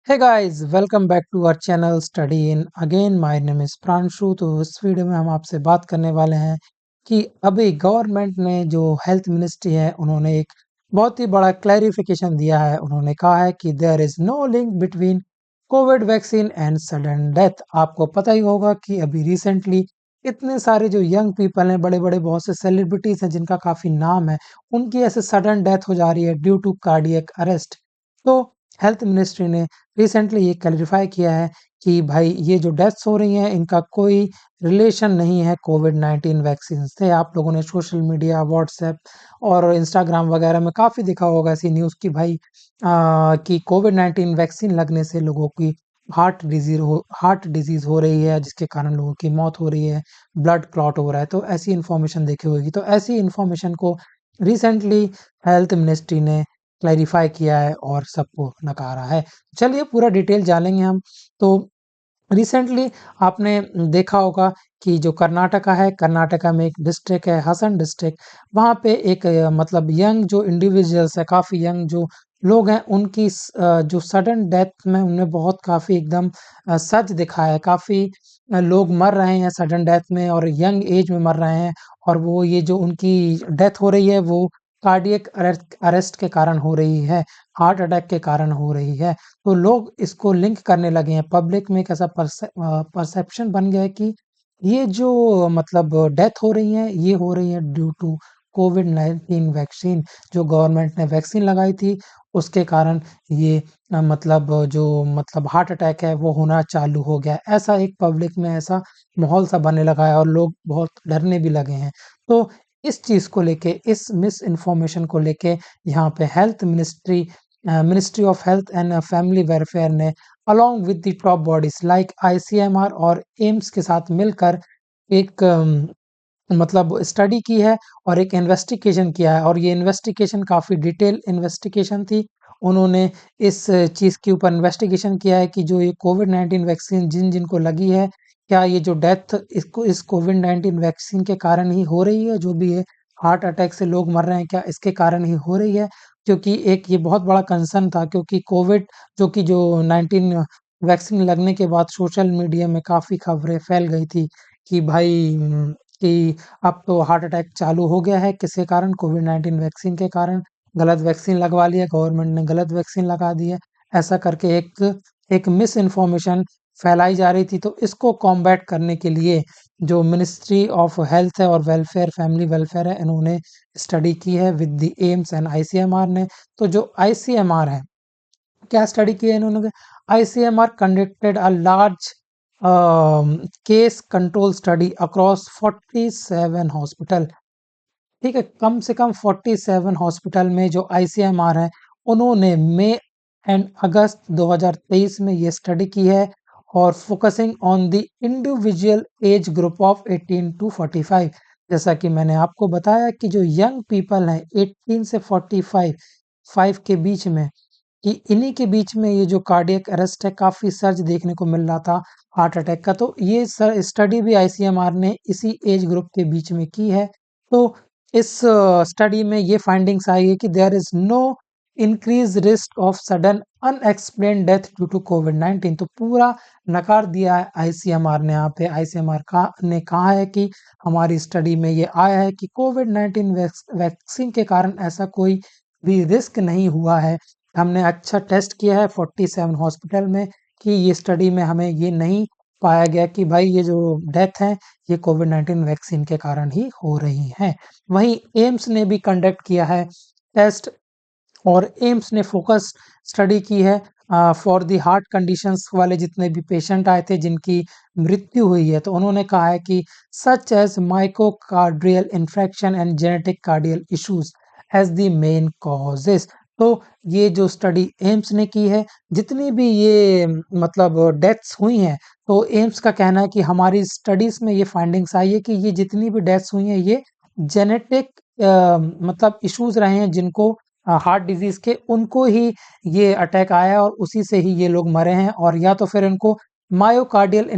Hey guys, welcome back to our channel Study in Again. My name is Pranshu. तो इस video में हम आपसे बात करने वाले हैं कि अभी गवर्नमेंट ने जो हेल्थ मिनिस्ट्री है उन्होंने एक बहुत ही बड़ा क्लैरिफिकेशन दिया है। उन्होंने कहा है कि there is no link between covid vaccine and sudden death. आपको पता ही होगा कि अभी रिसेंटली इतने सारे जो यंग पीपल हैं, बड़े बड़े बहुत से सेलिब्रिटीज हैं जिनका काफी नाम है, उनकी ऐसे सडन डेथ हो जा रही है ड्यू टू कार्डियक अरेस्ट। तो हेल्थ मिनिस्ट्री ने रिसेंटली ये क्लैरिफाई किया है कि भाई ये जो डेथ्स हो रही हैं इनका कोई रिलेशन नहीं है कोविड 19 वैक्सीन से। आप लोगों ने सोशल मीडिया, व्हाट्सएप और इंस्टाग्राम वगैरह में काफ़ी दिखा होगा ऐसी न्यूज़ कि भाई कि कोविड 19 वैक्सीन लगने से लोगों की हार्ट डिजीज़ हो रही है, जिसके कारण लोगों की मौत हो रही है, ब्लड क्लॉट हो रहा है। तो ऐसी इन्फॉर्मेशन देखी होगी। तो ऐसी इन्फॉर्मेशन को रिसेंटली हेल्थ मिनिस्ट्री ने क्लैरिफाई किया है और सबको नकारा है। चलिए पूरा डिटेल जानेंगे हम। तो रिसेंटली आपने देखा होगा कि जो कर्नाटका है, कर्नाटका में एक डिस्ट्रिक्ट है हसन डिस्ट्रिक्ट। वहाँ पे एक मतलब यंग जो इंडिविजुअल्स है, काफ़ी यंग जो लोग हैं, उनकी जो सडन डेथ में उनमें बहुत काफ़ी एकदम सच दिखा है। काफ़ी लोग मर रहे हैं सडन डेथ में और यंग एज में मर रहे हैं। और वो ये जो उनकी डेथ हो रही है वो कार्डियक अरेस्ट के कारण हो रही है, हार्ट अटैक के कारण हो रही है। तो लोग इसको लिंक करने लगे हैं। पब्लिक में एक ऐसा परसेप्शन बन गया है कि ये जो मतलब डेथ हो रही है, ये हो रही है ड्यू टू कोविड 19 वैक्सीन। जो गवर्नमेंट ने वैक्सीन लगाई थी, उसके कारण ये मतलब हार्ट अटैक है वो होना चालू हो गया है। ऐसा एक पब्लिक में ऐसा माहौल सा बनने लगा है और लोग बहुत डरने भी लगे हैं। तो इस चीज़ को लेके, इस मिस इन्फॉर्मेशन को लेके यहाँ पे health ministry, ministry of health and family welfare ने along with the top bodies like ICMR और एम्स के साथ मिलकर एक मतलब स्टडी की है और एक इन्वेस्टिगेशन किया है। और ये इन्वेस्टिगेशन काफ़ी डिटेल इन्वेस्टिगेशन थी। उन्होंने इस चीज़ के ऊपर इन्वेस्टिगेशन किया है कि जो ये कोविड 19 वैक्सीन जिन जिनको लगी है, क्या ये जो डेथ इसको इस कोविड 19 वैक्सीन के कारण ही हो रही है, जो भी है हार्ट अटैक से लोग मर रहे हैं, क्या इसके कारण ही हो रही है। क्योंकि एक ये बहुत बड़ा कंसर्न था, क्योंकि कोविड जो 19 वैक्सीन लगने के बाद सोशल मीडिया में काफ़ी खबरें फैल गई थी कि भाई कि अब तो हार्ट अटैक चालू हो गया है, किसके कारण? कोविड 19 वैक्सीन के कारण। गलत वैक्सीन लगवा लिया, गवर्नमेंट ने गलत वैक्सीन लगा दी है। ऐसा करके एक एक मिस इन्फॉर्मेशन फैलाई जा रही थी। तो इसको कॉम्बैट करने के लिए जो मिनिस्ट्री ऑफ हेल्थ है और वेलफेयर, फैमिली वेलफेयर है, इन्होंने स्टडी की है with the AIIMS and ICMR ने। तो जो आईसीएमआर है, क्या स्टडी की है इन्होंने? ICMR conducted a large case control study across 47 hospital. ठीक है, कम से कम 47 हॉस्पिटल में जो आईसीएमआर है, उन्होंने मई एंड अगस्त 2023 में ये स्टडी की है और focusing on the individual age group of 18 to 45। जैसा कि मैंने आपको बताया कि जो यंग पीपल हैं 18 से 45 के बीच में, कि इन्हीं के बीच में ये जो कार्डियक अरेस्ट है काफ़ी सर्ज देखने को मिल रहा था हार्ट अटैक का। तो ये स्टडी भी आईसीएमआर ने इसी एज ग्रुप के बीच में की है। तो इस स्टडी में ये फाइंडिंग्स आई है कि there is no increase risk of sudden unexplained death due to covid 19। तो पूरा नकार दिया है आईसीएमआर ने। यहाँ पे आईसीएमआर का ने कहा है कि हमारी स्टडी में ये आया है कि कोविड 19 वैक्सीन के कारण ऐसा कोई भी रिस्क नहीं हुआ है। हमने अच्छा टेस्ट किया है 47 हॉस्पिटल में, कि ये स्टडी में हमें ये नहीं पाया गया कि भाई ये जो डेथ है ये कोविड 19 वैक्सीन के कारण ही हो रही है। वहीं एम्स ने भी कंडक्ट किया है टेस्ट और एम्स ने फोकस स्टडी की है फॉर द हार्ट कंडीशंस वाले जितने भी पेशेंट आए थे जिनकी मृत्यु हुई है। तो उन्होंने कहा है कि such as myocardial infection and genetic cardial issues as the main causes. तो ये जो स्टडी एम्स ने की है, जितनी भी ये मतलब डेथ्स हुई हैं, तो एम्स का कहना है कि हमारी स्टडीज में ये फाइंडिंग्स आई है कि ये जितनी भी डेथ्स हुई हैं ये जेनेटिक मतलब इश्यूज रहे हैं, जिनको हार्ट डिजीज के, उनको ही ये अटैक आया है और उसी से ही ये लोग मरे हैं। और या तो फिर इनको मायोकार्डियल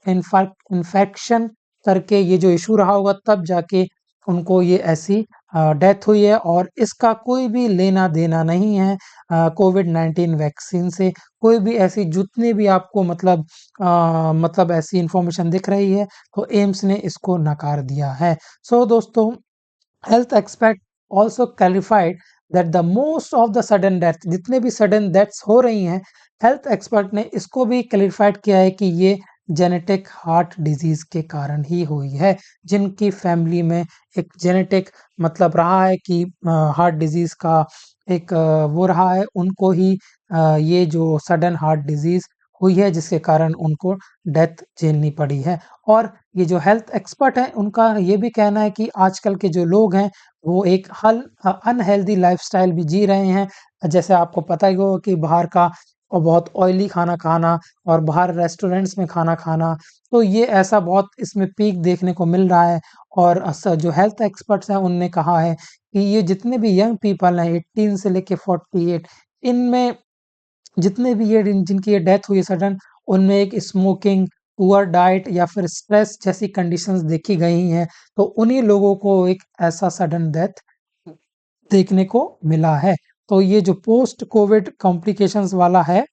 इन्फेक्शन करके ये जो इशू रहा होगा, तब जाके उनको ये ऐसी डेथ हुई है और इसका कोई भी लेना-देना नहीं है कोविड-19 वैक्सीन से। कोई भी ऐसी जितनी भी आपको मतलब ऐसी इन्फॉर्मेशन दिख रही है, तो एम्स ने इसको नकार दिया है। सो दोस्तों, health expert also clarified that the most of the sudden death जितने भी sudden deaths हो रही हैं, हेल्थ एक्सपर्ट ने इसको भी क्लैरिफाइड किया है कि ये जेनेटिक हार्ट डिजीज के कारण ही हुई है। जिनकी फैमिली में एक जेनेटिक मतलब रहा है कि हार्ट डिजीज का एक वो रहा है, उनको ही ये जो सडन हार्ट डिजीज हुई है, जिसके कारण उनको डेथ झेलनी पड़ी है। और ये जो हेल्थ एक्सपर्ट हैं, उनका ये भी कहना है कि आजकल के जो लोग हैं, वो एक अनहेल्दी लाइफ़स्टाइल भी जी रहे हैं। जैसे आपको पता ही होगा कि बाहर का बहुत ऑयली खाना खाना और बाहर रेस्टोरेंट्स में खाना खाना, तो ये ऐसा बहुत इसमें पीक देखने को मिल रहा है। और जो हेल्थ एक्सपर्ट्स हैं, उनने कहा है कि ये जितने भी यंग पीपल हैं 18 से लेके 48, इनमें जितने भी ये जिनकी ये डेथ हुई है सडन, उनमें एक स्मोकिंग, पुअर डाइट या फिर स्ट्रेस जैसी कंडीशंस देखी गई हैं। तो उन्हीं लोगों को एक ऐसा सडन डेथ देखने को मिला है। तो ये जो पोस्ट कोविड कॉम्प्लिकेशंस वाला है,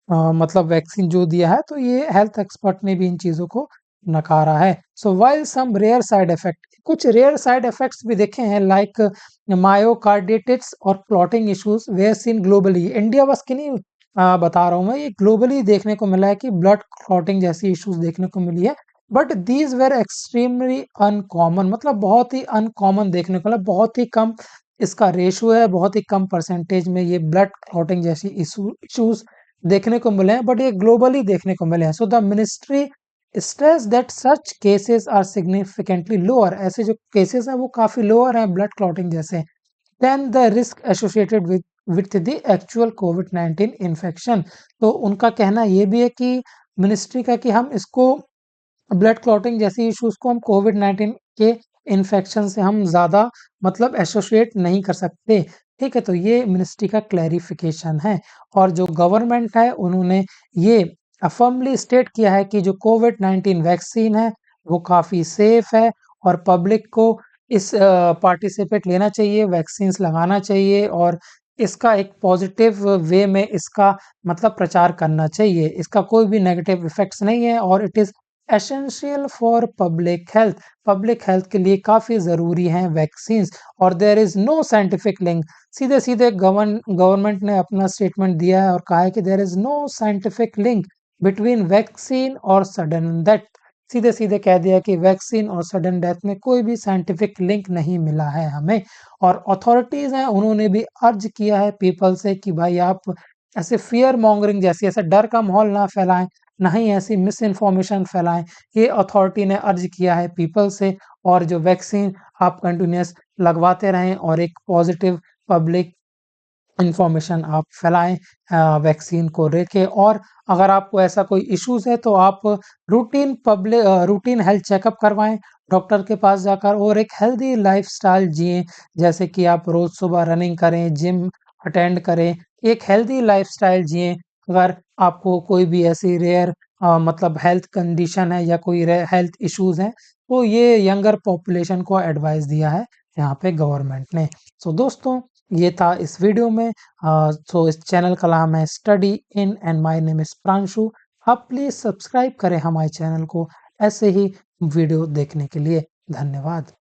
मतलब वैक्सीन जो दिया है, तो ये हेल्थ एक्सपर्ट ने भी इन चीज़ों को नकारा है। So while some rare side effect, कुछ रेयर साइड इफेक्ट्स भी देखे हैं लाइक मायोकार्डिटिस और clotting issues were seen globally. India बस की नहीं बता रहा हूँ मैं, ये ग्लोबली देखने को मिला है कि ब्लड क्लॉटिंग जैसी इश्यूज देखने को मिली है। But these were extremely uncommon, मतलब बहुत ही अनकॉमन देखने को मिला, बहुत ही कम इसका रेशियो है, बहुत ही कम परसेंटेज में ये ब्लड क्लॉटिंग जैसी इश्यूज देखने को मिले हैं, बट ये ग्लोबली देखने को मिले हैं। So the ministry stress that such cases are significantly lower, ऐसे जो केसेस हैं वो काफी लोअर हैं ब्लड क्लॉटिंग जैसे, then the risk associated with the actual कोविड-19 इन्फेक्शन। तो उनका कहना ये भी है कि मिनिस्ट्री का कि हम इसको ब्लड क्लॉटिंग जैसी इश्यूज को हम कोविड-19 के इन्फेक्शन से हम ज़्यादा मतलब एसोसिएट नहीं कर सकते। ठीक है, तो ये मिनिस्ट्री का क्लैरिफिकेशन है। और जो गवर्नमेंट है, उन्होंने ये फर्मली स्टेट किया है कि जो कोविड-19 वैक्सीन है, वो काफ़ी सेफ है और पब्लिक को इस पार्टिसिपेट लेना चाहिए, वैक्सीन्स लगाना चाहिए और इसका एक पॉजिटिव वे में इसका मतलब प्रचार करना चाहिए। इसका कोई भी नेगेटिव इफ़ेक्ट्स नहीं है और it is essential for public health, public health के लिए काफ़ी ज़रूरी हैं वैक्सीन्स। और there is no scientific link, सीधे-सीधे गवर्नमेंट ने अपना स्टेटमेंट दिया है और कहा है कि there is no scientific link between vaccine और सडन डेथ। सीधे-सीधे कह दिया कि वैक्सीन और सडन डेथ में कोई भी साइंटिफिक लिंक नहीं मिला है हमें। और अथॉरिटीज़ हैं, उन्होंने भी अर्ज किया है पीपल से कि भाई आप ऐसे फ़ियर मॉन्गरिंग जैसी, ऐसा डर का माहौल ना फैलाएँ, ना ही ऐसी मिस इन्फॉर्मेशन फैलाएँ। ये अथॉरिटी ने अर्ज किया है पीपल से। और जो वैक्सीन आप कंटिन्यूअस लगवाते रहें और एक पॉजिटिव पब्लिक इन्फॉर्मेशन आप फैलाएँ वैक्सीन को लेके। और अगर आपको ऐसा कोई इश्यूज़ है, तो आप रूटीन हेल्थ चेकअप करवाएँ डॉक्टर के पास जाकर और एक हेल्दी लाइफ़स्टाइल जिएँ। जैसे कि आप रोज़ सुबह रनिंग करें, जिम अटेंड करें, एक हेल्दी लाइफ़स्टाइल जिएँ। अगर आपको कोई भी ऐसी रेयर मतलब हेल्थ कंडीशन है या कोई हेल्थ इश्यूज़ हैं, तो ये यंगर पॉपुलेशन को एडवाइस दिया है यहाँ पे गवर्नमेंट ने। सो दोस्तों, ये था इस वीडियो में। सो इस चैनल का नाम है study in and my name is Pranshu. आप प्लीज़ सब्सक्राइब करें हमारे चैनल को ऐसे ही वीडियो देखने के लिए। धन्यवाद।